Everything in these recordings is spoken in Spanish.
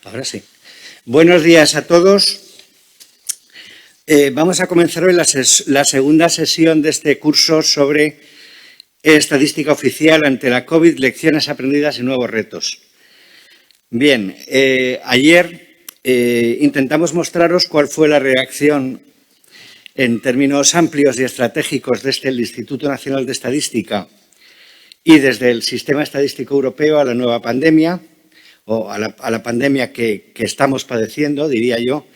Ahora sí. Buenos días a todos. Vamos a comenzar hoy la segunda sesión de este curso sobre estadística oficial ante la COVID, lecciones aprendidas y nuevos retos. Bien, ayer intentamos mostraros cuál fue la reacción en términos amplios y estratégicos desde el Instituto Nacional de Estadística y desde el Sistema Estadístico Europeo a la nueva pandemia, o a la pandemia que estamos padeciendo, diría yo.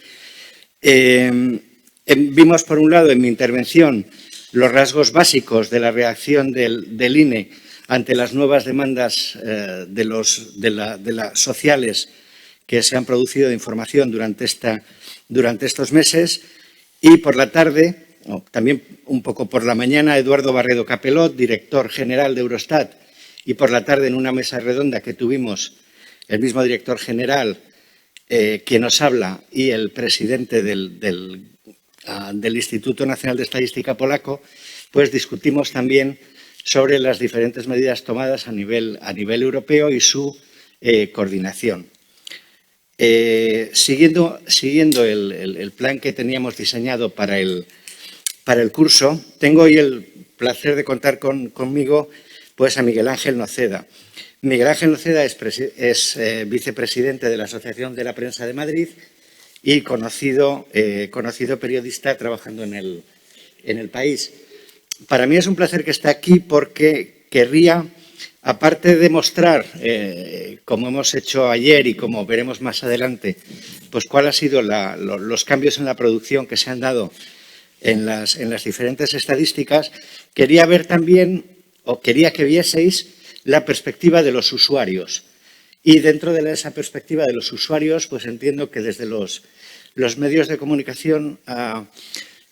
Vimos, por un lado, en mi intervención, los rasgos básicos de la reacción del INE ante las nuevas demandas sociales que se han producido de información durante estos meses. Y por la tarde, también un poco por la mañana, Eduardo Barredo Capelot, director general de Eurostat, y por la tarde en una mesa redonda que tuvimos el mismo director general, quien nos habla, y el presidente del Instituto Nacional de Estadística polaco, pues discutimos también sobre las diferentes medidas tomadas a nivel europeo y su coordinación. Siguiendo el plan que teníamos diseñado para el curso, tengo hoy el placer de contar conmigo pues, a Miguel Ángel Noceda. Miguel Ángel Noceda es vicepresidente de la Asociación de la Prensa de Madrid y conocido periodista trabajando en el país. Para mí es un placer que esté aquí porque querría, aparte de mostrar, como hemos hecho ayer y como veremos más adelante, pues cuáles han sido los cambios en la producción que se han dado en las diferentes estadísticas, quería ver también, o quería que vieseis, la perspectiva de los usuarios. Y dentro de esa perspectiva de los usuarios, pues entiendo que desde los medios de comunicación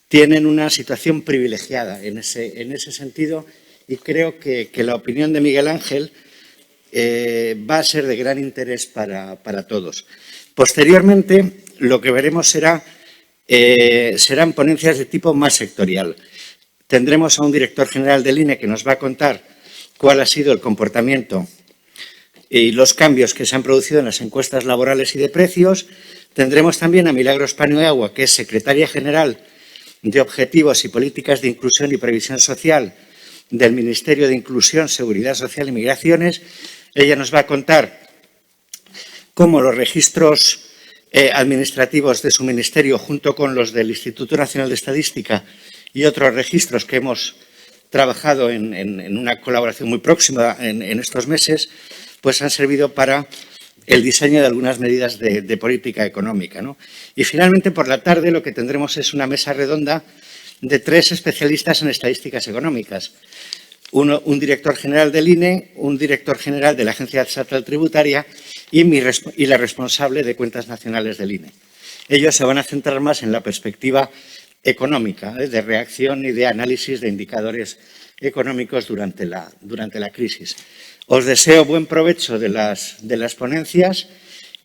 tienen una situación privilegiada en ese sentido, y creo que la opinión de Miguel Ángel va a ser de gran interés para todos. Posteriormente, lo que veremos serán ponencias de tipo más sectorial. Tendremos a un director general del INE que nos va a contar cuál ha sido el comportamiento y los cambios que se han producido en las encuestas laborales y de precios. Tendremos también a Milagros Paniagua, que es secretaria general de Objetivos y Políticas de Inclusión y Previsión Social del Ministerio de Inclusión, Seguridad Social y Migraciones. Ella nos va a contar cómo los registros administrativos de su ministerio, junto con los del Instituto Nacional de Estadística y otros registros que hemos trabajado en una colaboración muy próxima en estos meses, pues han servido para el diseño de algunas medidas de política económica, ¿no? Y finalmente, por la tarde, lo que tendremos es una mesa redonda de 3 especialistas en estadísticas económicas. Un director general del INE, un director general de la Agencia Estatal Tributaria y la responsable de Cuentas Nacionales del INE. Ellos se van a centrar más en la perspectiva económica, de reacción y de análisis de indicadores económicos durante la crisis. Os deseo buen provecho de las ponencias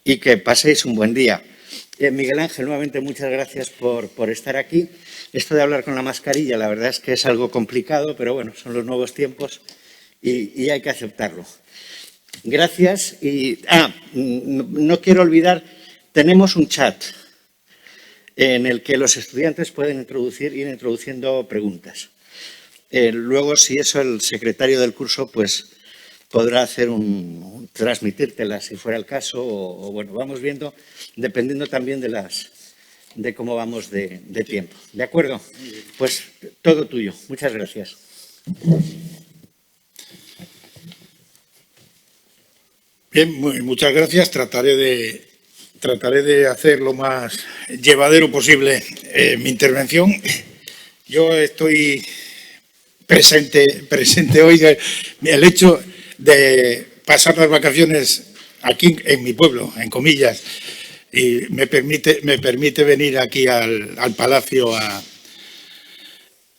y que paséis un buen día. Miguel Ángel, nuevamente muchas gracias por estar aquí. Esto de hablar con la mascarilla, la verdad es que es algo complicado, pero bueno, son los nuevos tiempos y hay que aceptarlo. Gracias. No quiero olvidar, tenemos un chat en el que los estudiantes pueden ir introduciendo preguntas. Luego, si eso el secretario del curso, pues podrá transmitírtelas si fuera el caso, o bueno, vamos viendo, dependiendo también de cómo vamos de tiempo. ¿De acuerdo? Pues todo tuyo. Muchas gracias. Bien, muchas gracias. Trataré de hacer lo más llevadero posible mi intervención. Yo estoy presente hoy. El hecho de pasar las vacaciones aquí en mi pueblo, en comillas, y me permite venir aquí al Palacio a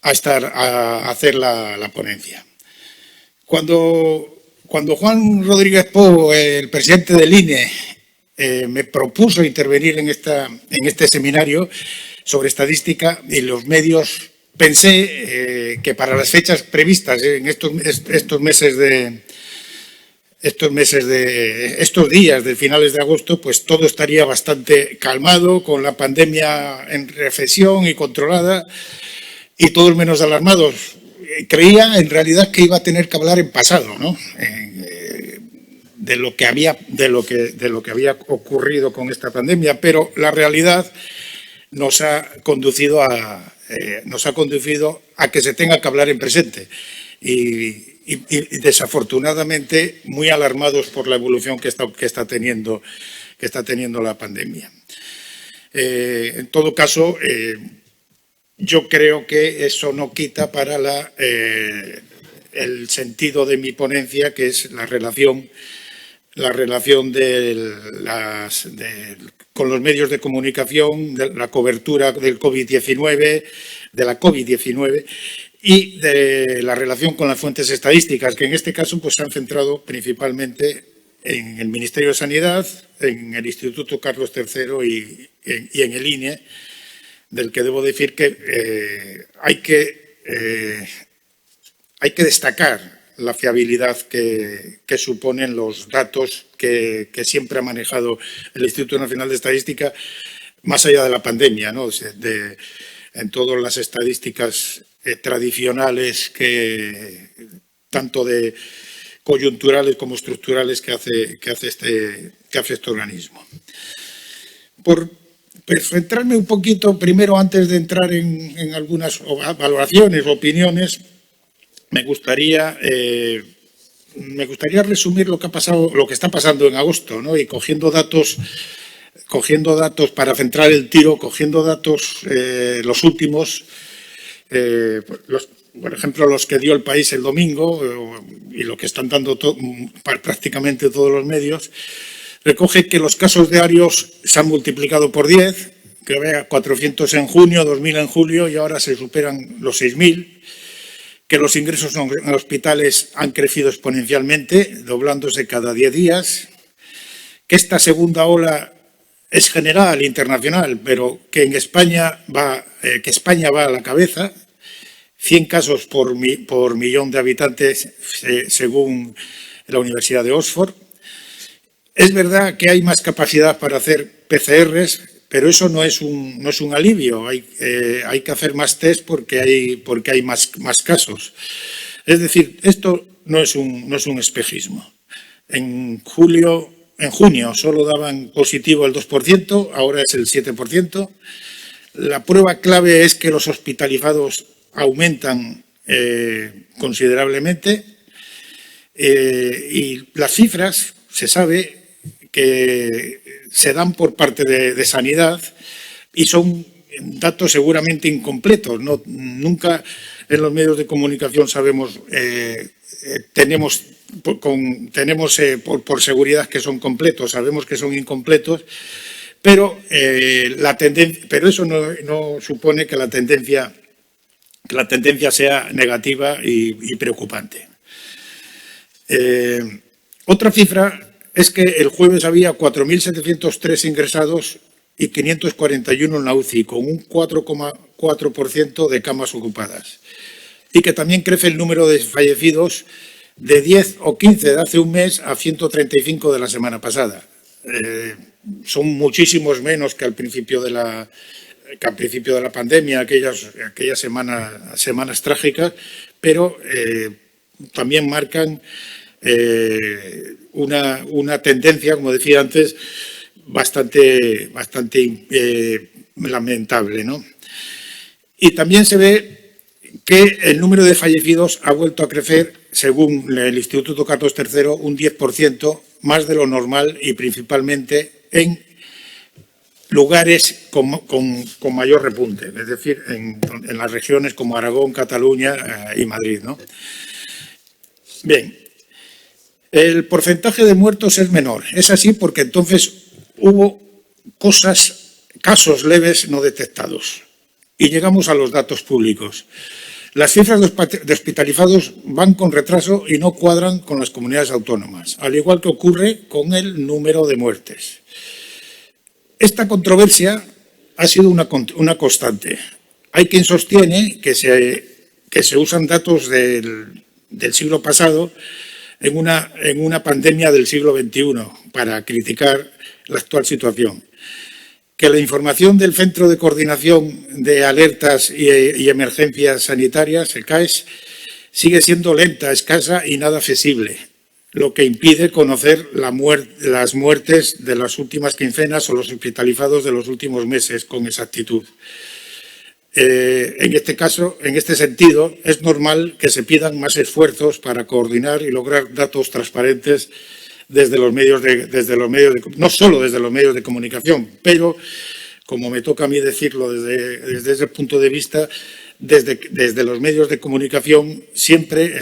hacer la ponencia. Cuando Juan Rodríguez Pou, el presidente del INE, me propuso intervenir en este seminario sobre estadística y los medios, pensé que para las fechas previstas en estos meses estos días de finales de agosto, pues todo estaría bastante calmado, con la pandemia en recesión y controlada, y todos menos alarmados. Creía en realidad que iba a tener que hablar en pasado, ¿no? De lo que había ocurrido con esta pandemia, pero la realidad nos ha conducido a que se tenga que hablar en presente. Y desafortunadamente muy alarmados por la evolución que está teniendo la pandemia. En todo caso, yo creo que eso no quita para el sentido de mi ponencia, que es la relación con los medios de comunicación, de la cobertura del COVID-19, de la COVID-19, y de la relación con las fuentes estadísticas, que en este caso pues, se han centrado principalmente en el Ministerio de Sanidad, en el Instituto Carlos III y en el INE, del que debo decir que hay que destacar la fiabilidad que suponen los datos que siempre ha manejado el Instituto Nacional de Estadística, más allá de la pandemia, ¿no? En todas las estadísticas tradicionales, tanto de coyunturales como estructurales, que hace este organismo. Por centrarme un poquito, primero, antes de entrar en algunas valoraciones o opiniones, me gustaría resumir lo que está pasando en agosto, ¿no? Y cogiendo datos para centrar el tiro, cogiendo datos los últimos, por ejemplo, los que dio El País el domingo y lo que están dando prácticamente todos los medios, recoge que los casos diarios se han multiplicado por 10, que había 400 en junio, 2.000 en julio y ahora se superan los 6.000, que los ingresos en hospitales han crecido exponencialmente, doblándose cada 10 días, que esta segunda ola es general, internacional, pero que en España va a la cabeza, 100 casos por millón de habitantes, según la Universidad de Oxford. Es verdad que hay más capacidad para hacer PCRs, pero eso no es un alivio. Hay que hacer más test porque hay más casos. Es decir, esto no es un espejismo. En junio solo daban positivo el 2%, ahora es el 7%. La prueba clave es que los hospitalizados aumentan considerablemente y las cifras se sabe que se dan por parte de Sanidad y son datos seguramente incompletos. Nunca en los medios de comunicación sabemos, tenemos por seguridad que son completos, sabemos que son incompletos, pero eso no supone que la tendencia sea negativa y preocupante. Otra cifra es que el jueves había 4.703 ingresados y 541 en la UCI, con un 4,4% de camas ocupadas. Y que también crece el número de fallecidos de 10 o 15 de hace un mes a 135 de la semana pasada. Son muchísimos menos que al principio de la pandemia, aquellas semanas trágicas, pero también marcan una tendencia, como decía antes, bastante lamentable, ¿no? Y también se ve que el número de fallecidos ha vuelto a crecer, según el Instituto Carlos III, un 10% más de lo normal y principalmente en lugares con mayor repunte, es decir, en las regiones como Aragón, Cataluña y Madrid, ¿no? Bien. El porcentaje de muertos es menor. Es así porque entonces hubo casos leves no detectados. Y llegamos a los datos públicos. Las cifras de hospitalizados van con retraso y no cuadran con las comunidades autónomas, al igual que ocurre con el número de muertes. Esta controversia ha sido una constante. Hay quien sostiene que se usan datos del siglo pasado en una pandemia del siglo XXI para criticar la actual situación. Que la información del Centro de Coordinación de Alertas y Emergencias Sanitarias, el CAES, sigue siendo lenta, escasa y nada accesible, lo que impide conocer las muertes de las últimas quincenas o los hospitalizados de los últimos meses con exactitud. En este caso, en este sentido, es normal que se pidan más esfuerzos para coordinar y lograr datos transparentes desde los medios no solo desde los medios de comunicación, pero, como me toca a mí decirlo desde ese punto de vista, desde los medios de comunicación siempre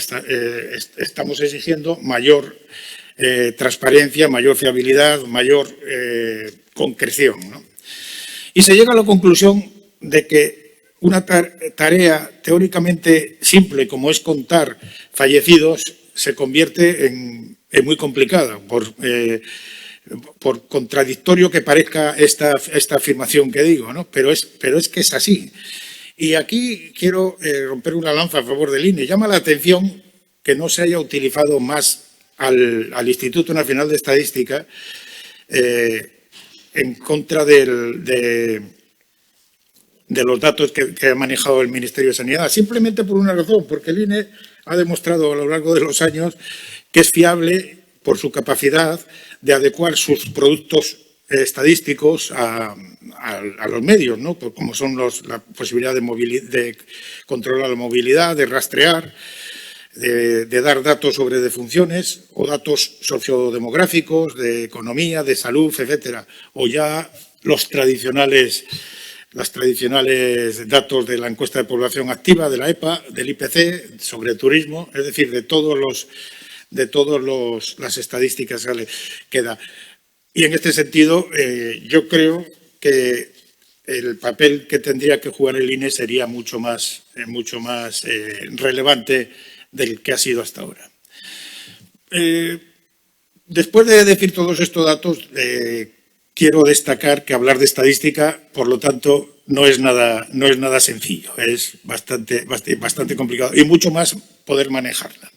estamos exigiendo mayor transparencia, mayor fiabilidad, mayor concreción, ¿no? Y se llega a la conclusión de que una tarea teóricamente simple como es contar fallecidos se convierte en muy complicada, por contradictorio que parezca esta afirmación que digo, ¿no? Pero es que es así. Y aquí quiero romper una lanza a favor del INE. Llama la atención que no se haya utilizado más al Instituto Nacional de Estadística en contra de los datos que ha manejado el Ministerio de Sanidad, simplemente por una razón, porque el INE ha demostrado a lo largo de los años que es fiable por su capacidad de adecuar sus productos estadísticos a los medios, ¿no? Como son la posibilidad de controlar la movilidad, de rastrear, de dar datos sobre defunciones o datos sociodemográficos, de economía, de salud, etcétera, o ya los tradicionales datos de la encuesta de población activa, de la EPA, del IPC, sobre turismo, es decir, de todas las estadísticas que da. Y en este sentido, yo creo que el papel que tendría que jugar el INE sería mucho más relevante del que ha sido hasta ahora. Después de decir todos estos datos, quiero destacar que hablar de estadística, por lo tanto, no es nada sencillo, es bastante complicado y mucho más poder manejarla.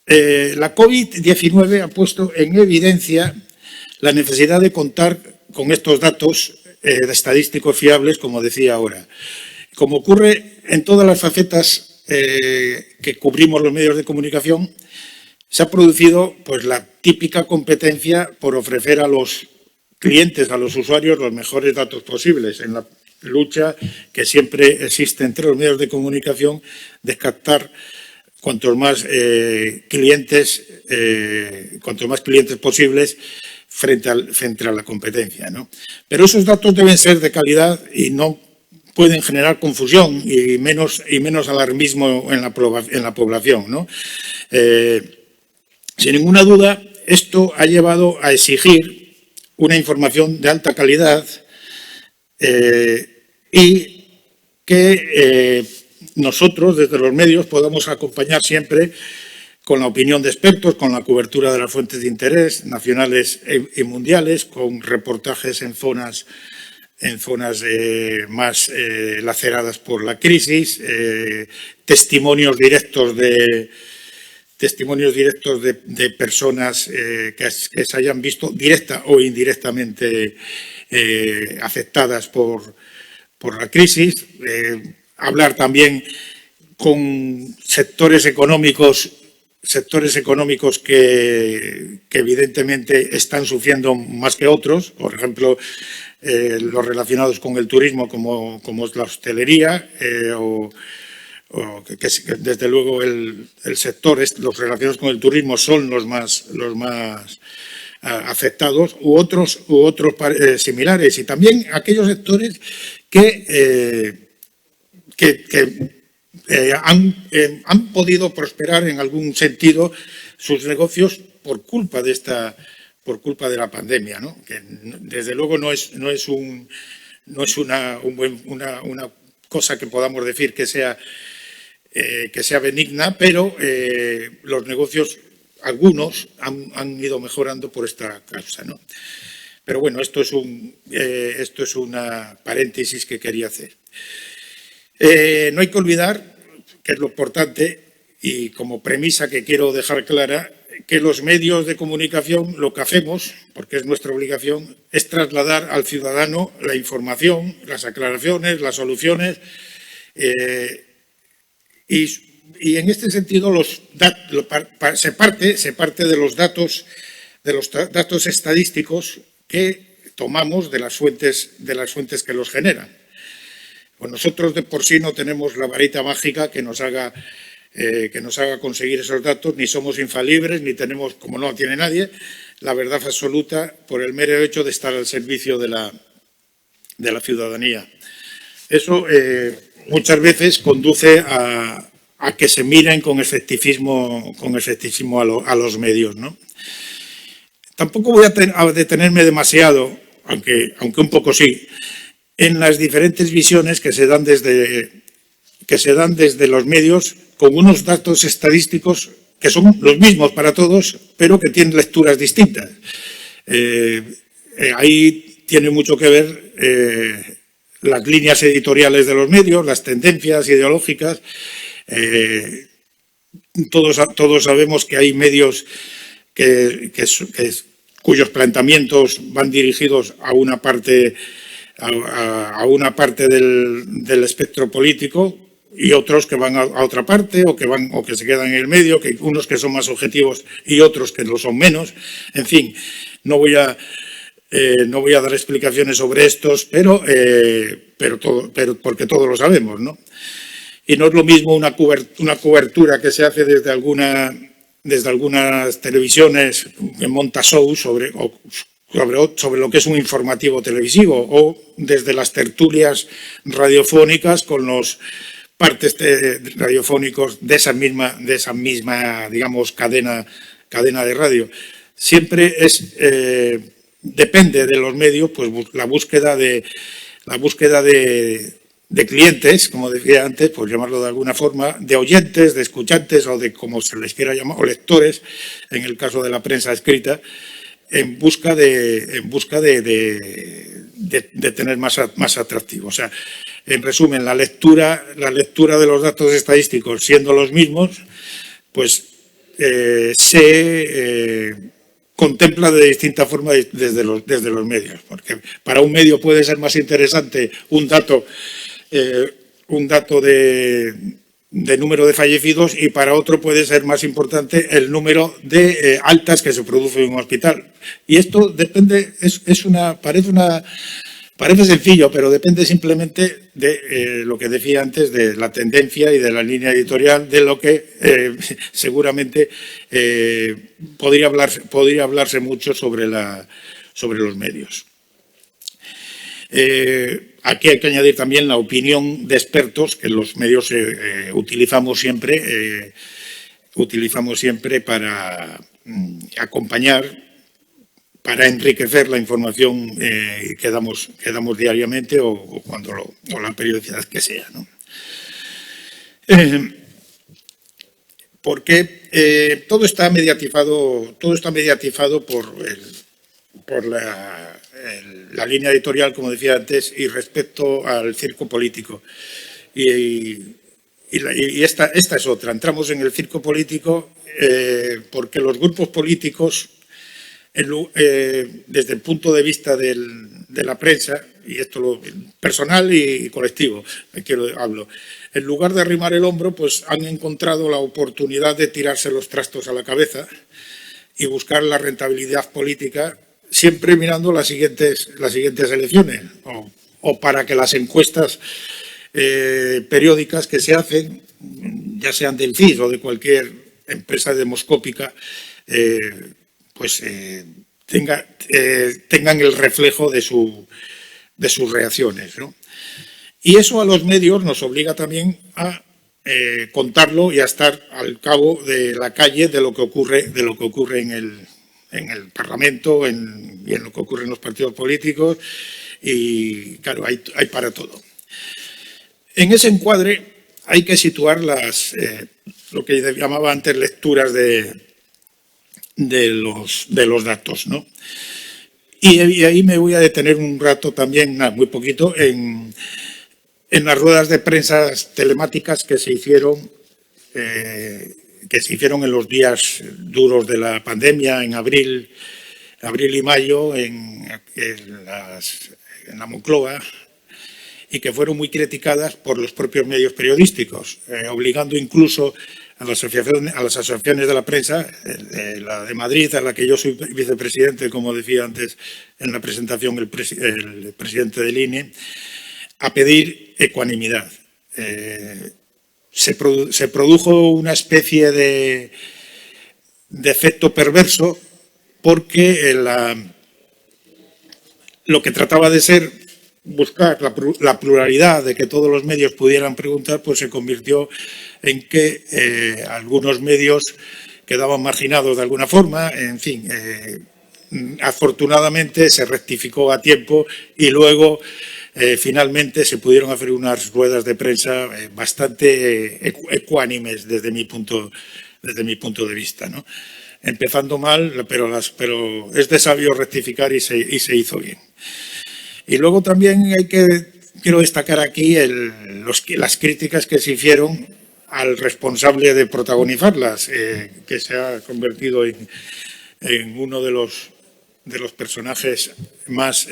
La COVID-19 ha puesto en evidencia la necesidad de contar con estos datos estadísticos fiables, como decía ahora. Como ocurre en todas las facetas que cubrimos los medios de comunicación, se ha producido pues la típica competencia por ofrecer a los clientes, a los usuarios, los mejores datos posibles en la lucha que siempre existe entre los medios de comunicación de captar cuantos más clientes posibles frente a la competencia, ¿no? Pero esos datos deben ser de calidad y no pueden generar confusión y menos alarmismo en la población, ¿no? Sin ninguna duda, esto ha llevado a exigir una información de alta calidad y que nosotros, desde los medios, podamos acompañar siempre con la opinión de expertos, con la cobertura de las fuentes de interés nacionales y mundiales, con reportajes en zonas más laceradas por la crisis, testimonios directos de personas que se hayan visto directa o indirectamente afectadas por la crisis, hablar también con sectores económicos que evidentemente están sufriendo más que otros, por ejemplo, los relacionados con el turismo como es la hostelería o que desde luego el sector, los relacionados con el turismo son los más afectados u otros similares, y también aquellos sectores que han podido prosperar en algún sentido sus negocios por culpa de la pandemia, ¿no? Que desde luego no es una cosa que podamos decir que sea benigna, pero los negocios, algunos, han ido mejorando por esta causa, ¿no? Pero bueno, esto es una paréntesis que quería hacer. No hay que olvidar, que es lo importante, y como premisa que quiero dejar clara, que los medios de comunicación lo que hacemos, porque es nuestra obligación, es trasladar al ciudadano la información, las aclaraciones, las soluciones, y en este sentido se parte de los datos estadísticos que tomamos de las fuentes que los generan. Pues nosotros de por sí no tenemos la varita mágica que nos haga conseguir esos datos, ni somos infalibles, ni tenemos, como no tiene nadie, la verdad absoluta por el mero hecho de estar al servicio de la ciudadanía. Eso muchas veces conduce a que se miren con escepticismo a los medios, ¿no? Tampoco voy a detenerme demasiado, aunque un poco sí, en las diferentes visiones que se dan desde los medios, con unos datos estadísticos que son los mismos para todos, pero que tienen lecturas distintas. Ahí tiene mucho que ver las líneas editoriales de los medios, las tendencias ideológicas. Todos sabemos que hay medios cuyos planteamientos van dirigidos a una parte del espectro político, y otros que van a otra parte o que se quedan en el medio, que unos que son más objetivos y otros que lo son menos. En fin, no voy a dar explicaciones sobre estos, pero porque todos lo sabemos, ¿no? Y no es lo mismo una cobertura que se hace desde algunas televisiones que monta shows sobre lo que es un informativo televisivo, o desde las tertulias radiofónicas con los partes radiofónicos de esa misma, digamos, cadena de radio. Siempre depende de los medios, pues la búsqueda de clientes, como decía antes, por llamarlo de alguna forma, de oyentes, de escuchantes o de como se les quiera llamar, o lectores, en el caso de la prensa escrita, en busca de tener más atractivo. O sea, en resumen, la lectura de los datos estadísticos siendo los mismos, pues se contempla de distinta forma desde los medios, porque para un medio puede ser más interesante un dato de número de fallecidos, y para otro puede ser más importante el número de altas que se produce en un hospital. Y esto depende, parece sencillo, pero depende simplemente de lo que decía antes, de la tendencia y de la línea editorial, de lo que seguramente podría hablarse mucho sobre los medios. Aquí hay que añadir también la opinión de expertos que los medios utilizamos siempre para acompañar, para enriquecer la información que damos diariamente o la periodicidad que sea, ¿no? Porque todo está mediatizado por la línea editorial, como decía antes, y respecto al circo político. Y esta es otra. Entramos en el circo político porque los grupos políticos, desde el punto de vista de la prensa, y esto personal y colectivo, hablo, en lugar de arrimar el hombro, pues han encontrado la oportunidad de tirarse los trastos a la cabeza y buscar la rentabilidad política, siempre mirando las siguientes elecciones, o para que las encuestas periódicas que se hacen, ya sean del CIS o de cualquier empresa demoscópica, tengan el reflejo de sus reacciones, ¿no? Y eso a los medios nos obliga también a contarlo y a estar al cabo de la calle de lo que ocurre en el Parlamento y en lo que ocurre en los partidos políticos, y claro, hay para todo. En ese encuadre hay que situar lo que llamaba antes lecturas de los datos, ¿no? Y ahí me voy a detener un rato también, muy poquito, en las ruedas de prensa telemáticas que se hicieron que se hicieron en los días duros de la pandemia, en abril y mayo, en la Moncloa, y que fueron muy criticadas por los propios medios periodísticos, obligando incluso a las asociaciones de la prensa, la de Madrid, a la que yo soy vicepresidente, como decía antes en la presentación el presidente del INE, a pedir ecuanimidad. Se produjo una especie de efecto perverso porque lo que trataba de ser buscar la pluralidad, de que todos los medios pudieran preguntar, pues se convirtió en que algunos medios quedaban marginados de alguna forma. En fin, afortunadamente se rectificó a tiempo y luego finalmente se pudieron hacer unas ruedas de prensa bastante ecuánimes desde mi punto de vista, ¿no? Empezando mal, pero es de sabio rectificar y se hizo bien. Y luego también quiero destacar aquí las críticas que se hicieron al responsable de protagonizarlas, que se ha convertido en uno de los personajes más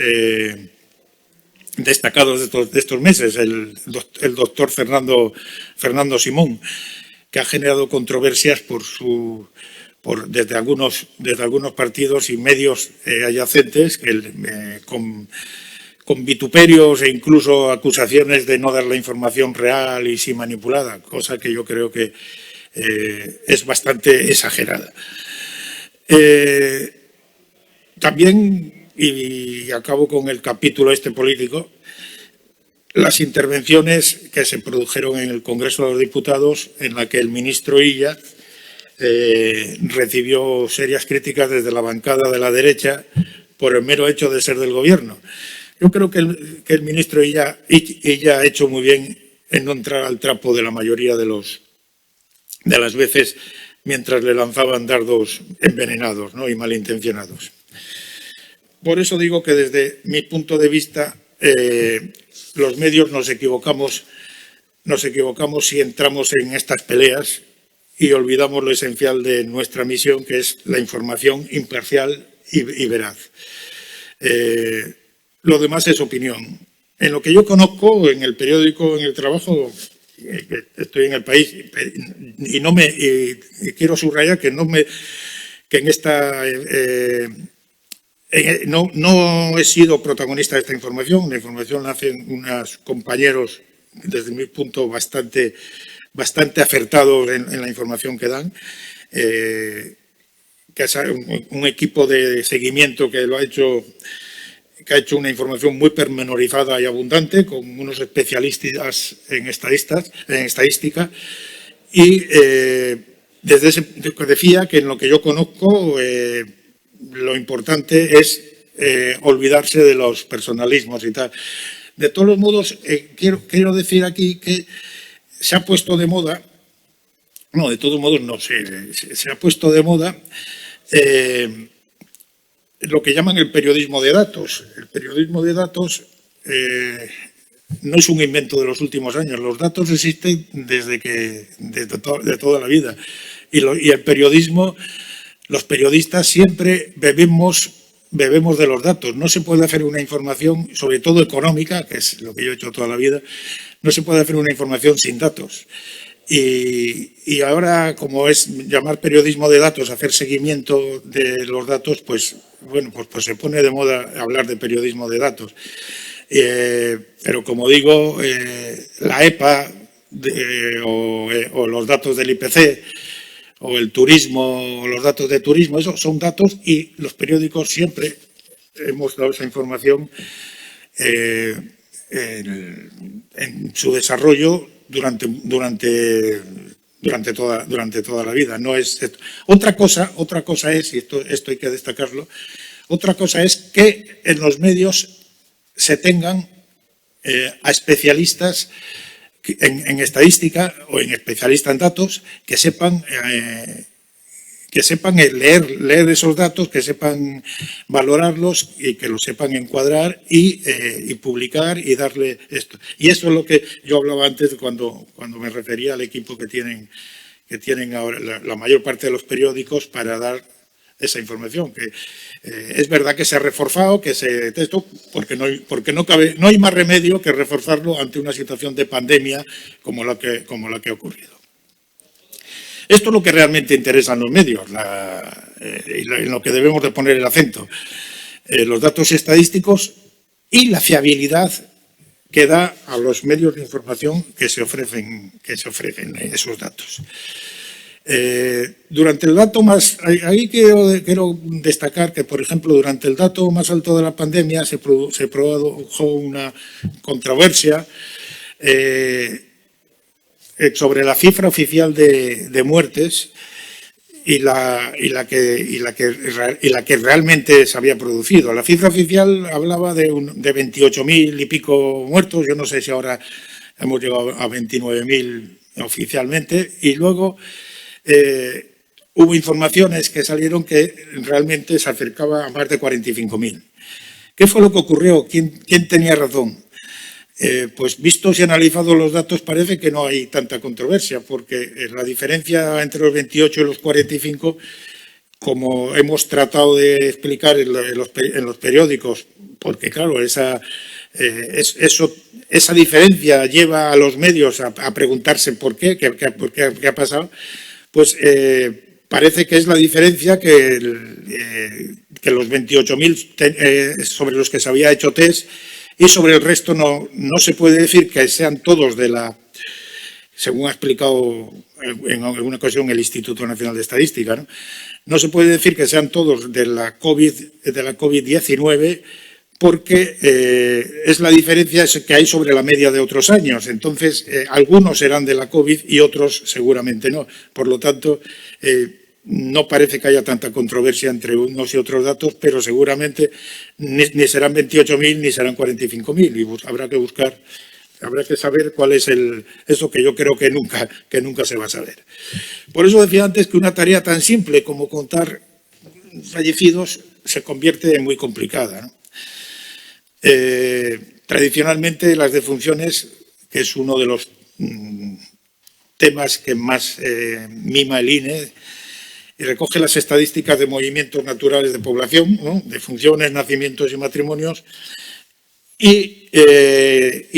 destacados de estos meses, el doctor Fernando Simón, que ha generado controversias desde algunos partidos y medios adyacentes con vituperios e incluso acusaciones de no dar la información real y sí manipulada, cosa que yo creo que es bastante exagerada. También, y acabo con el capítulo político, las intervenciones que se produjeron en el Congreso de los Diputados, en la que el ministro Illa recibió serias críticas desde la bancada de la derecha por el mero hecho de ser del Gobierno. Yo creo que el ministro Illa ha hecho muy bien en no entrar al trapo de la mayoría de las veces mientras le lanzaban dardos envenenados, ¿no?, y malintencionados. Por eso digo que desde mi punto de vista los medios nos equivocamos si entramos en estas peleas y olvidamos lo esencial de nuestra misión, que es la información imparcial y veraz. Lo demás es opinión. En lo que yo conozco, en el periódico, en el trabajo, que estoy en El País, y quiero subrayar que en esta no he sido protagonista de esta información. La información la hacen unos compañeros, desde mi punto, bastante acertados en la información que dan, que es un equipo de seguimiento que ha hecho una información muy pormenorizada y abundante, con unos especialistas en estadística, y decía que en lo que yo conozco lo importante es olvidarse de los personalismos y tal. De todos los modos, quiero decir aquí que se ha puesto de moda, no, de todos modos no sé, se ha puesto de moda lo que llaman el periodismo de datos. El periodismo de datos no es un invento de los últimos años. Los datos existen de toda la vida. Y el periodismo, los periodistas siempre bebemos de los datos. No se puede hacer una información, sobre todo económica, que es lo que yo he hecho toda la vida, no se puede hacer una información sin datos. Y ahora, como es llamar periodismo de datos, hacer seguimiento de los datos, pues se pone de moda hablar de periodismo de datos. Pero como digo, la EPA o los datos del IPC o el turismo, o los datos de turismo, esos son datos, y los periódicos siempre hemos dado esa información en su desarrollo durante toda la vida. No es otra cosa es, y esto hay que destacarlo, otra cosa es que en los medios se tengan a especialistas en estadística o en especialistas en datos que sepan leer esos datos, que sepan valorarlos y que los sepan encuadrar y publicar y darle esto. Y eso es lo que yo hablaba antes cuando me refería al equipo que tienen que tienen ahora la mayor parte de los periódicos para dar esa información, que es verdad que se ha reforzado, que se texto, porque no hay más remedio que reforzarlo ante una situación de pandemia como la que ha ocurrido. Esto es lo que realmente interesa a los medios, en lo que debemos de poner el acento, los datos estadísticos y la fiabilidad que da a los medios de información que se ofrecen esos datos. Durante el dato más, ahí quiero destacar que, por ejemplo, durante el dato más alto de la pandemia se produjo una controversia sobre la cifra oficial de muertes y la que realmente se había producido. La cifra oficial hablaba de 28.000 y pico muertos. Yo no sé si ahora hemos llegado a 29.000 oficialmente, y luego hubo informaciones que salieron que realmente se acercaba a más de 45.000. ¿Qué fue lo que ocurrió? ¿Quién tenía razón? Pues vistos y analizados los datos parece que no hay tanta controversia, porque la diferencia entre los 28 y los 45, como hemos tratado de explicar en los periódicos, porque claro, esa diferencia lleva a los medios a preguntarse por qué ha pasado, pues parece que es la diferencia que los 28.000 sobre los que se había hecho test, y sobre el resto no se puede decir que sean todos según ha explicado en alguna ocasión el Instituto Nacional de Estadística, no se puede decir que sean todos de la COVID-19, porque es la diferencia que hay sobre la media de otros años. Entonces, algunos serán de la COVID y otros seguramente no. Por lo tanto, no parece que haya tanta controversia entre unos y otros datos, pero seguramente ni serán 28.000 ni serán 45.000, y habrá que saber cuál es eso que yo creo que nunca se va a saber. Por eso decía antes que una tarea tan simple como contar fallecidos se convierte en muy complicada, ¿no? Tradicionalmente las defunciones, que es uno de los temas que más mima el INE, y recoge las estadísticas de movimientos naturales de población, ¿no?, de funciones, nacimientos y matrimonios, y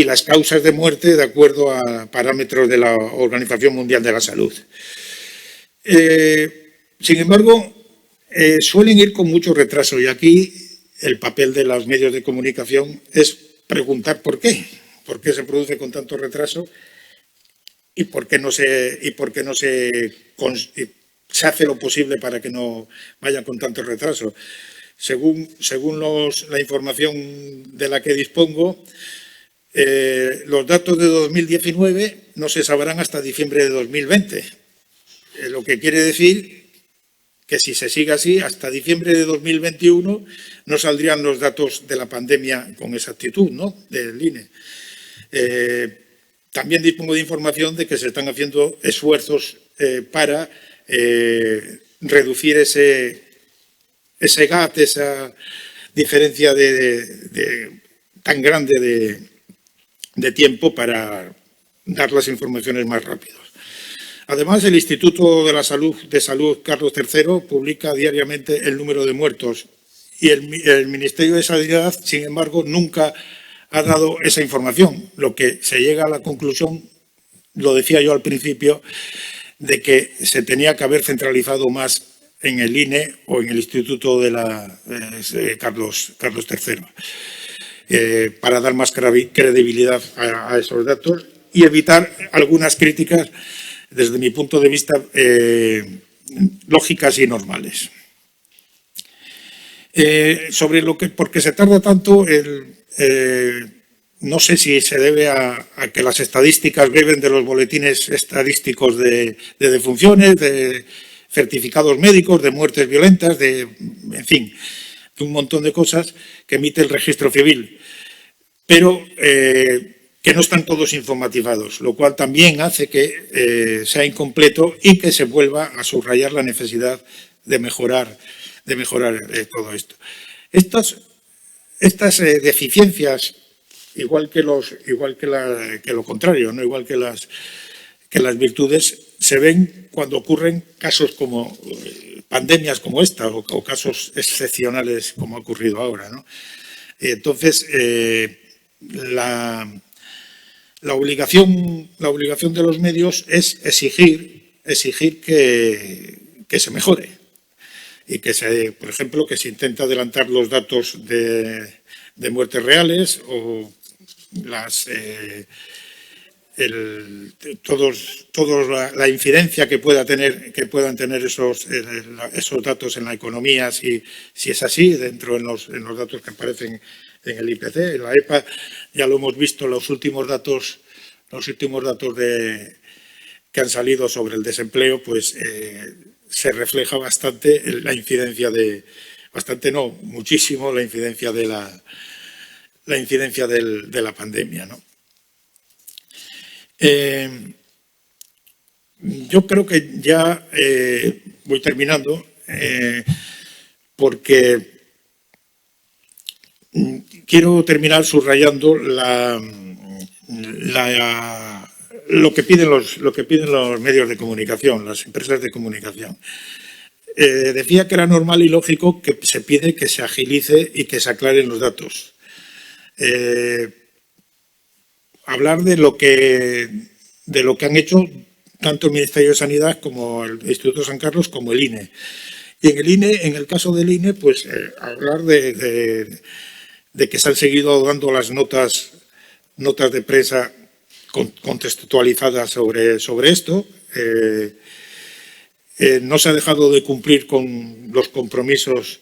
las causas de muerte de acuerdo a parámetros de la Organización Mundial de la Salud. Sin embargo, suelen ir con mucho retraso, y aquí el papel de los medios de comunicación es preguntar por qué se produce con tanto retraso y por qué no se hace lo posible para que no vaya con tanto retraso. Según la información de la que dispongo, los datos de 2019 no se sabrán hasta diciembre de 2020, lo que quiere decir que si se sigue así, hasta diciembre de 2021 no saldrían los datos de la pandemia con exactitud, ¿no?, del INE. También dispongo de información de que se están haciendo esfuerzos para reducir ese gap, esa diferencia tan grande de tiempo, para dar las informaciones más rápido. Además, el Instituto de Salud Carlos III publica diariamente el número de muertos, y el Ministerio de Sanidad, sin embargo, nunca ha dado esa información, lo que se llega a la conclusión, lo decía yo al principio, de que se tenía que haber centralizado más en el INE o en el Instituto de Carlos III, para dar más credibilidad a esos datos y evitar algunas críticas, desde mi punto de vista, lógicas y normales. ¿Por qué se tarda tanto? No sé si se debe a que las estadísticas beben de los boletines estadísticos de defunciones, de certificados médicos, de muertes violentas, en fin, de un montón de cosas que emite el registro civil, pero que no están todos informatizados, lo cual también hace que sea incompleto y que se vuelva a subrayar la necesidad de mejorar todo esto. Estas deficiencias, igual que lo contrario, no igual que las virtudes, se ven cuando ocurren casos como pandemias como esta o casos excepcionales como ha ocurrido ahora, ¿no? Entonces, la obligación de los medios es exigir que se mejore y por ejemplo, que se intenta adelantar los datos de muertes reales o la incidencia que puedan tener esos datos en la economía, si es así, dentro en los datos que aparecen en el IPC. En la EPA ya lo hemos visto, los últimos datos que han salido sobre el desempleo, pues se refleja bastante la incidencia muchísimo la incidencia de la pandemia, ¿no? Yo creo que ya voy terminando, porque quiero terminar subrayando lo que piden los medios de comunicación, las empresas de comunicación. Decía que era normal y lógico que se pide que se agilice y que se aclaren los datos. Hablar de lo que han hecho tanto el Ministerio de Sanidad como el Instituto San Carlos como el INE. Y en el caso del INE, pues hablar de que se han seguido dando las notas de prensa contextualizadas sobre esto. No se ha dejado de cumplir con los compromisos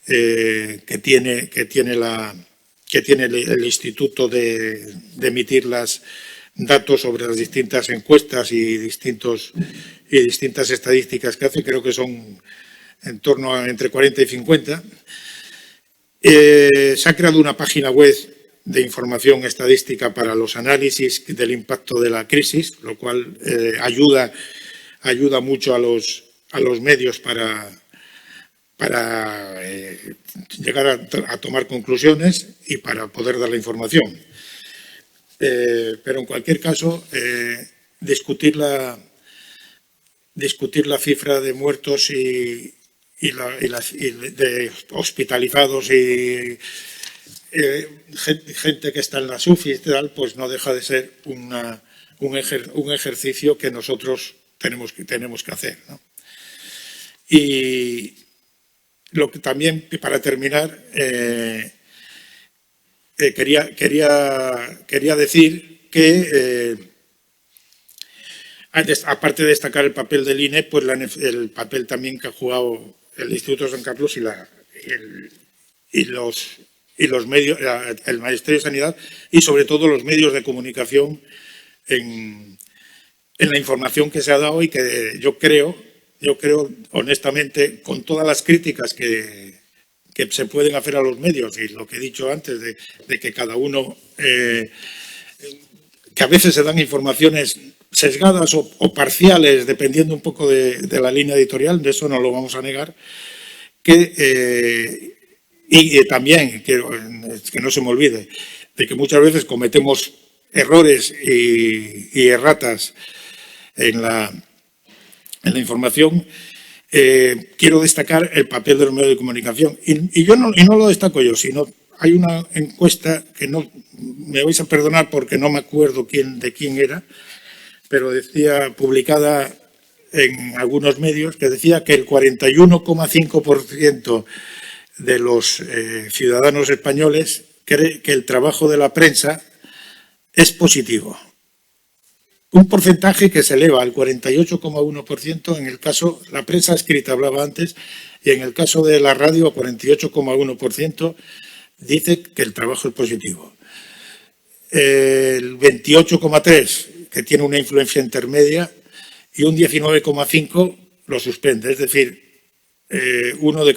que tiene el Instituto de emitir los datos sobre las distintas encuestas y distintas estadísticas que hace. Creo que son en torno a entre 40 y 50. Se ha creado una página web de información estadística para los análisis del impacto de la crisis, lo cual ayuda mucho a los medios para llegar a tomar conclusiones y para poder dar la información. Pero en cualquier caso, discutir la cifra de muertos y de hospitalizados y gente que está en las UCI y tal, pues no deja de ser un ejercicio que nosotros tenemos que hacer, ¿no? Y lo que también, para terminar, quería decir que, aparte de destacar el papel del INE, pues el papel también que ha jugado el Instituto San Carlos y los medios, el Ministerio de Sanidad y sobre todo los medios de comunicación en la información que se ha dado, y que yo creo honestamente, con todas las críticas que se pueden hacer a los medios y lo que he dicho antes de que cada uno, que a veces se dan informaciones sesgadas o parciales, dependiendo un poco de la línea editorial, de eso no lo vamos a negar, y también, que no se me olvide, de que muchas veces cometemos errores y erratas en la información. Quiero destacar el papel de los medios de comunicación. Y no lo destaco yo, sino hay una encuesta que no me vais a perdonar porque no me acuerdo de quién era, pero decía, publicada en algunos medios, que decía que el 41,5% de los ciudadanos españoles cree que el trabajo de la prensa es positivo. Un porcentaje que se eleva al 48,1% en el caso, la prensa escrita hablaba antes, y en el caso de la radio, 48,1% dice que el trabajo es positivo. El 28,3% que tiene una influencia intermedia y un 19,5% lo suspende, es decir, uno de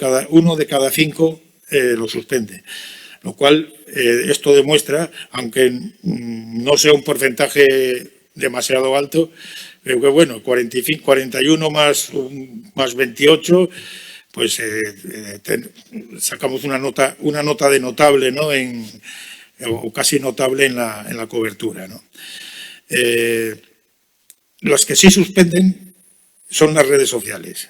cada 5 lo suspende. Lo cual, esto demuestra, aunque no sea un porcentaje demasiado alto, que bueno, 41 más 28, pues sacamos una nota de notable, ¿no? O casi notable en la cobertura, ¿no? Los que sí suspenden son las redes sociales.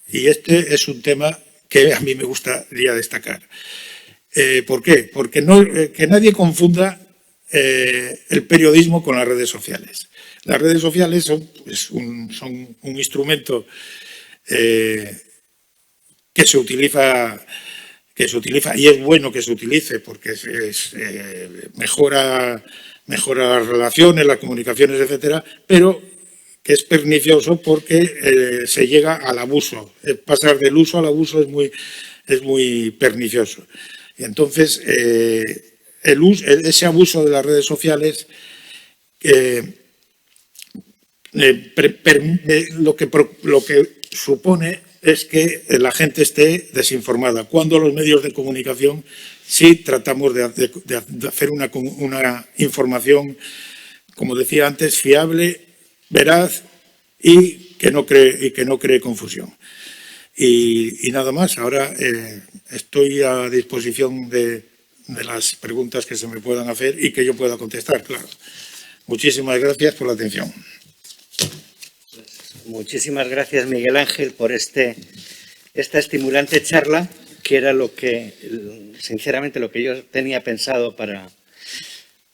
Y este es un tema que a mí me gustaría destacar. ¿Por qué? Porque que nadie confunda el periodismo con las redes sociales. Las redes sociales son un instrumento que se utiliza y es bueno que se utilice porque mejora las relaciones, las comunicaciones, etcétera, pero que es pernicioso porque se llega al abuso. Pasar del uso al abuso es muy pernicioso. Y entonces, ese abuso de las redes sociales lo que supone es que la gente esté desinformada, cuando los medios de comunicación sí tratamos de hacer una información, como decía antes, fiable, veraz y que no cree confusión. Y nada más, ahora estoy a disposición de las preguntas que se me puedan hacer y que yo pueda contestar, claro. Muchísimas gracias por la atención. Muchísimas gracias, Miguel Ángel, por esta estimulante charla, que era sinceramente, lo que yo tenía pensado para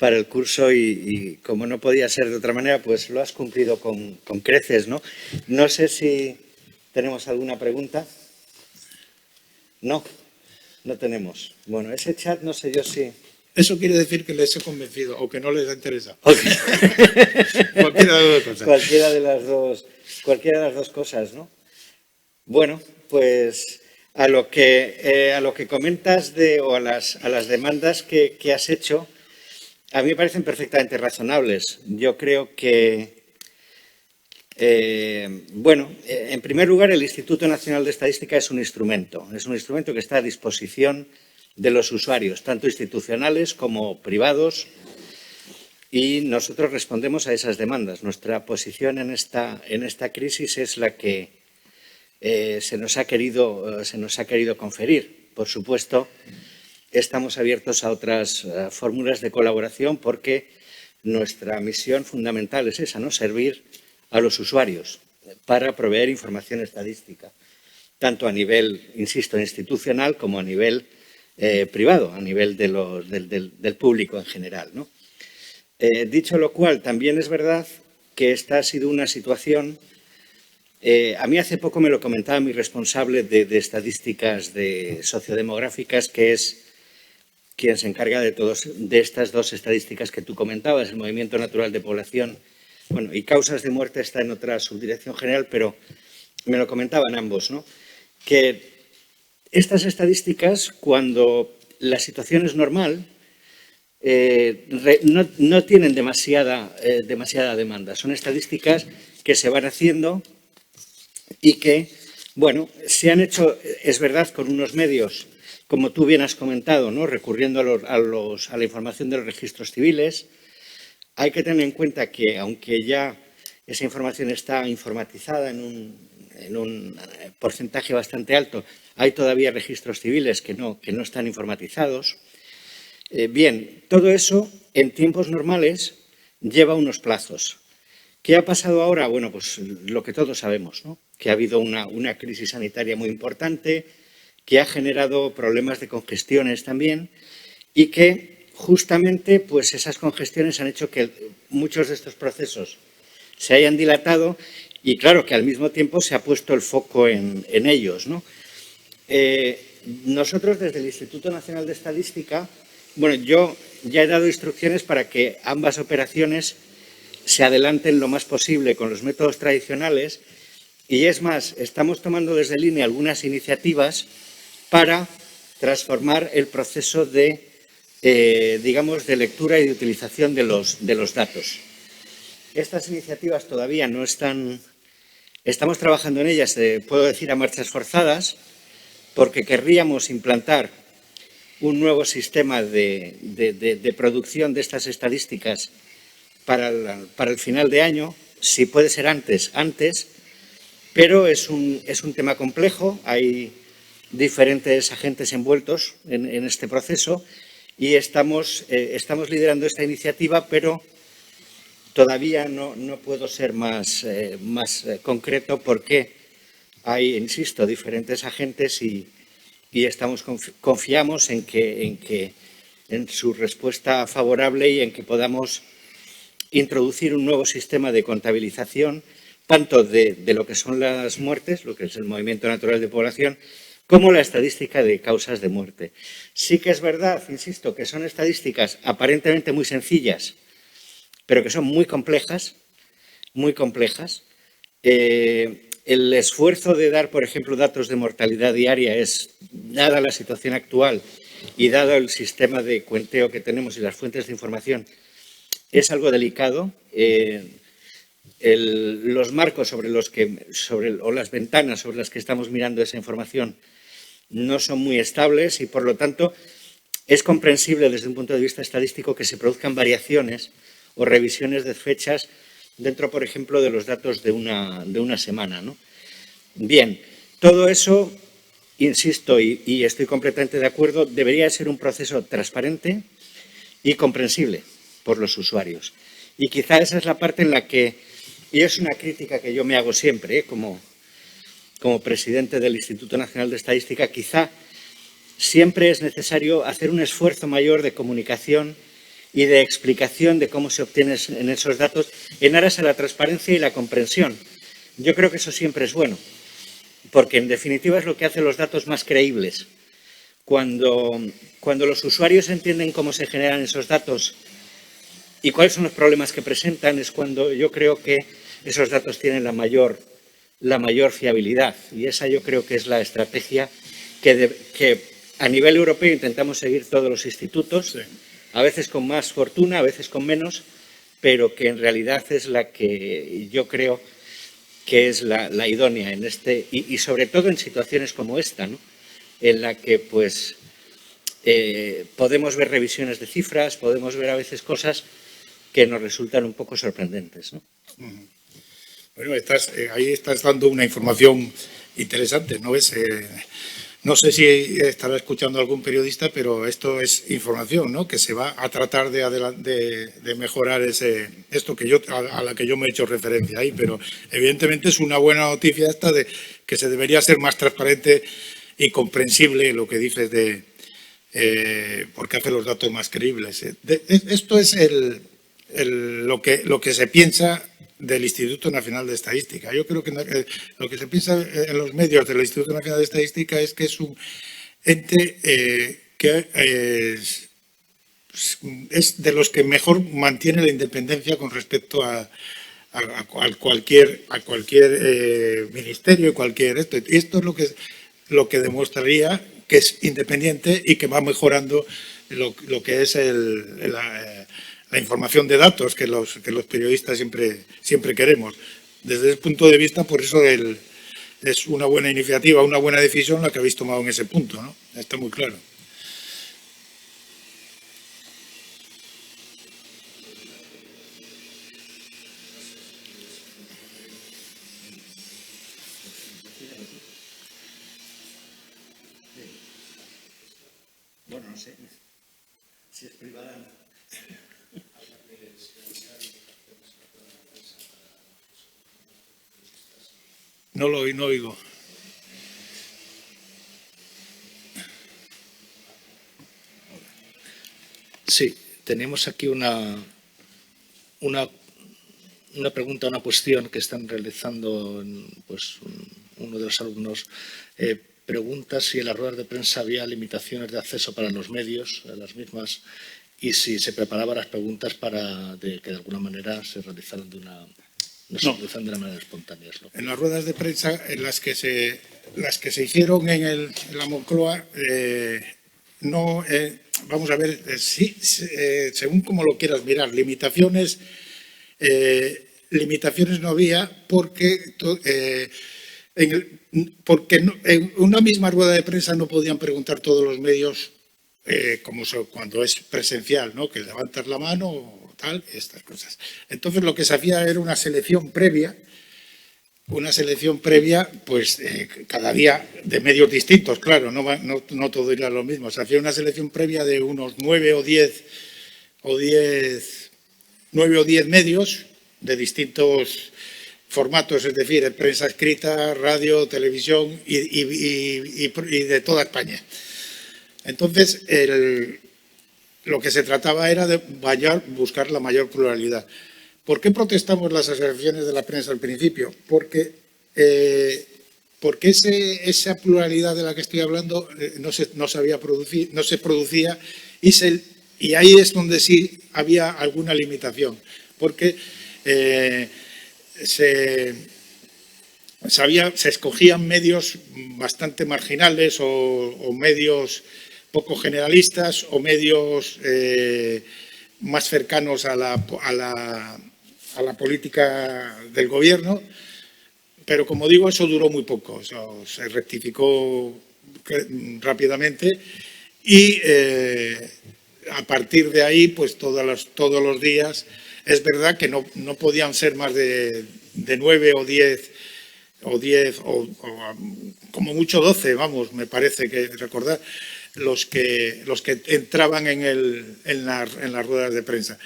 el curso y como no podía ser de otra manera, pues lo has cumplido con creces, ¿no? No sé si tenemos alguna pregunta. No tenemos. Bueno, ese chat no sé yo si... Eso quiere decir que les he convencido o que no les ha interesado. Okay. Cualquiera de las dos cosas. Cualquiera de las dos cosas, ¿no? Bueno, pues a lo que comentas o a las demandas que has hecho, a mí me parecen perfectamente razonables. Yo creo que, en primer lugar, el Instituto Nacional de Estadística es un instrumento que está a disposición de los usuarios, tanto institucionales como privados, y nosotros respondemos a esas demandas. Nuestra posición en esta crisis es la que se nos ha querido conferir. Por supuesto, estamos abiertos a otras fórmulas de colaboración porque nuestra misión fundamental es esa, ¿no? Servir a los usuarios para proveer información estadística, tanto a nivel, insisto, institucional como a nivel privado, a nivel del público en general, ¿no? Dicho lo cual, también es verdad que esta ha sido una situación. A mí hace poco me lo comentaba mi responsable de estadísticas sociodemográficas, que es quien se encarga de estas dos estadísticas que tú comentabas, el movimiento natural de población, bueno, y causas de muerte está en otra subdirección general, pero me lo comentaban ambos, ¿no? Que estas estadísticas, cuando la situación es normal, no tienen demasiada demanda. Son estadísticas que se van haciendo y que, bueno, se han hecho, es verdad, con unos medios, como tú bien has comentado, ¿no? Recurriendo a la información de los registros civiles. Hay que tener en cuenta que, aunque ya esa información está informatizada en un porcentaje bastante alto, hay todavía registros civiles que no están informatizados. Bien, todo eso en tiempos normales lleva unos plazos. ¿Qué ha pasado ahora? Bueno, pues lo que todos sabemos, ¿no? Que ha habido una crisis sanitaria muy importante, que ha generado problemas de congestiones también y que justamente pues esas congestiones han hecho que muchos de estos procesos se hayan dilatado y claro que al mismo tiempo se ha puesto el foco en ellos, ¿no? Nosotros desde el Instituto Nacional de Estadística, bueno, yo ya he dado instrucciones para que ambas operaciones se adelanten lo más posible con los métodos tradicionales y es más, estamos tomando desde el INE algunas iniciativas para transformar el proceso digamos, de lectura y de utilización de los datos. Estas iniciativas todavía no están, estamos trabajando en ellas, puedo decir, a marchas forzadas, porque querríamos implantar un nuevo sistema de producción de estas estadísticas para el final de año, si puede ser antes, pero es un tema complejo, hay diferentes agentes envueltos en este proceso y estamos liderando esta iniciativa, pero todavía no puedo ser más concreto porque hay, insisto, diferentes agentes y confiamos en su respuesta favorable y en que podamos introducir un nuevo sistema de contabilización, tanto de lo que son las muertes, lo que es el movimiento natural de población, como la estadística de causas de muerte. Sí que es verdad, insisto, que son estadísticas aparentemente muy sencillas, pero que son muy complejas, muy complejas. El esfuerzo de dar, por ejemplo, datos de mortalidad diaria es, dada la situación actual y dado el sistema de cuenteo que tenemos y las fuentes de información, es algo delicado. Los marcos o las ventanas sobre las que estamos mirando esa información no son muy estables y, por lo tanto, es comprensible desde un punto de vista estadístico que se produzcan variaciones o revisiones de fechas dentro, por ejemplo, de los datos de una semana, ¿no? Bien, todo eso, insisto, y estoy completamente de acuerdo, debería ser un proceso transparente y comprensible por los usuarios. Y quizá esa es la parte en la que, y es una crítica que yo me hago siempre, como presidente del Instituto Nacional de Estadística, quizá siempre es necesario hacer un esfuerzo mayor de comunicación y de explicación de cómo se obtienen en esos datos en aras a la transparencia y la comprensión. Yo creo que eso siempre es bueno, porque en definitiva es lo que hace los datos más creíbles. Cuando los usuarios entienden cómo se generan esos datos y cuáles son los problemas que presentan, es cuando yo creo que esos datos tienen la mayor fiabilidad. Y esa yo creo que es la estrategia que a nivel europeo intentamos seguir todos los institutos, sí, a veces con más fortuna, a veces con menos, pero que en realidad es la que yo creo que es la idónea en y sobre todo en situaciones como esta, ¿no? En la que pues podemos ver revisiones de cifras, podemos ver a veces cosas que nos resultan un poco sorprendentes, ¿no? Bueno, ahí estás dando una información interesante, ¿no ves? No sé si estará escuchando algún periodista, pero esto es información, ¿no? Que se va a tratar de mejorar esto a la que yo me he hecho referencia ahí, pero evidentemente es una buena noticia esta de que se debería ser más transparente y comprensible lo que dices porque hace los datos más creíbles. Esto es lo que se piensa del Instituto Nacional de Estadística. Yo creo que lo que se piensa en los medios del Instituto Nacional de Estadística es que es un ente que es de los que mejor mantiene la independencia con respecto a cualquier ministerio y cualquier esto. Y esto es lo que demostraría que es independiente y que va mejorando lo que es la información de datos que los periodistas siempre queremos. Desde ese punto de vista, por eso es una buena iniciativa, una buena decisión la que habéis tomado en ese punto, ¿no? Está muy claro. Bueno, no sé si es privada. No oigo. Sí, tenemos aquí una pregunta, una cuestión que están realizando pues, uno de los alumnos. Pregunta si en las ruedas de prensa había limitaciones de acceso para los medios, a las mismas, y si se preparaban las preguntas para que de alguna manera se realizaran de una manera espontánea. ¿No? En las ruedas de prensa, en las que se hicieron en la Moncloa, vamos a ver, sí, según como lo quieras mirar, limitaciones no había porque en una misma rueda de prensa no podían preguntar todos los medios cuando es presencial, ¿no? Que levantas la mano o tal, estas cosas. Entonces lo que se hacía era una selección previa, pues cada día de medios distintos, claro, no todo era lo mismo. Se hacía una selección previa de unos 9 o 10 9 o 10 medios de distintos formatos, es decir, prensa escrita, radio, televisión y de toda España. Entonces, lo que se trataba era de buscar la mayor pluralidad. ¿Por qué protestamos las asociaciones de la prensa al principio? Porque esa pluralidad de la que estoy hablando no se producía y ahí es donde sí había alguna limitación, porque se escogían medios bastante marginales o medios poco generalistas o medios más cercanos a la política del gobierno, pero como digo, eso duró muy poco, eso se rectificó rápidamente y a partir de ahí, pues todos los días, es verdad que no podían ser más de 9 o 10 o como mucho 12, vamos, me parece que recordar, los que entraban en las ruedas de prensa.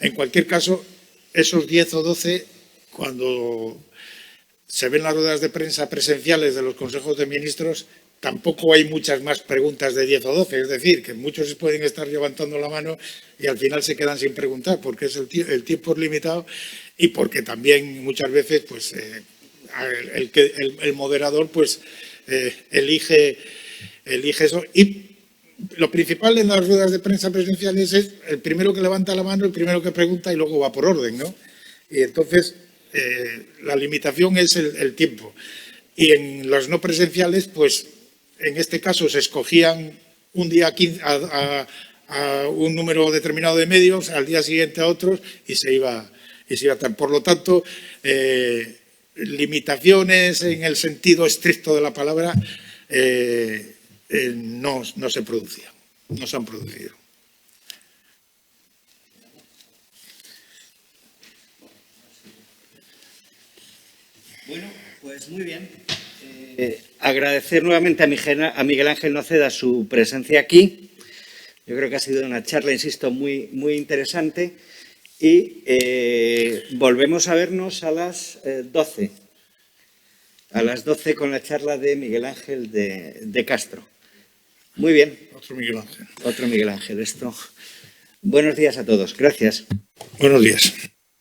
En cualquier caso, esos 10 o 12, cuando se ven las ruedas de prensa presenciales de los consejos de ministros, tampoco hay muchas más preguntas de 10 o 12, es decir, que muchos pueden estar levantando la mano y al final se quedan sin preguntar porque el tiempo es limitado y porque también muchas veces pues, el moderador pues, elige eso. Y lo principal en las ruedas de prensa presenciales es el primero que levanta la mano, el primero que pregunta y luego va por orden, ¿no? Y entonces la limitación es el tiempo. Y en los no presenciales, pues en este caso se escogían un día a un número determinado de medios, al día siguiente a otros y se iba Por lo tanto, limitaciones en el sentido estricto de la palabra no se producían, no se han producido. Bueno, pues muy bien. Agradecer nuevamente a Miguel Ángel Noceda su presencia aquí. Yo creo que ha sido una charla, insisto, muy, muy interesante. Y volvemos a vernos a las 12. A las 12 con la charla de Miguel Ángel de Castro. Muy bien. Otro Miguel Ángel. Otro Miguel Ángel, esto. Buenos días a todos. Gracias. Buenos días.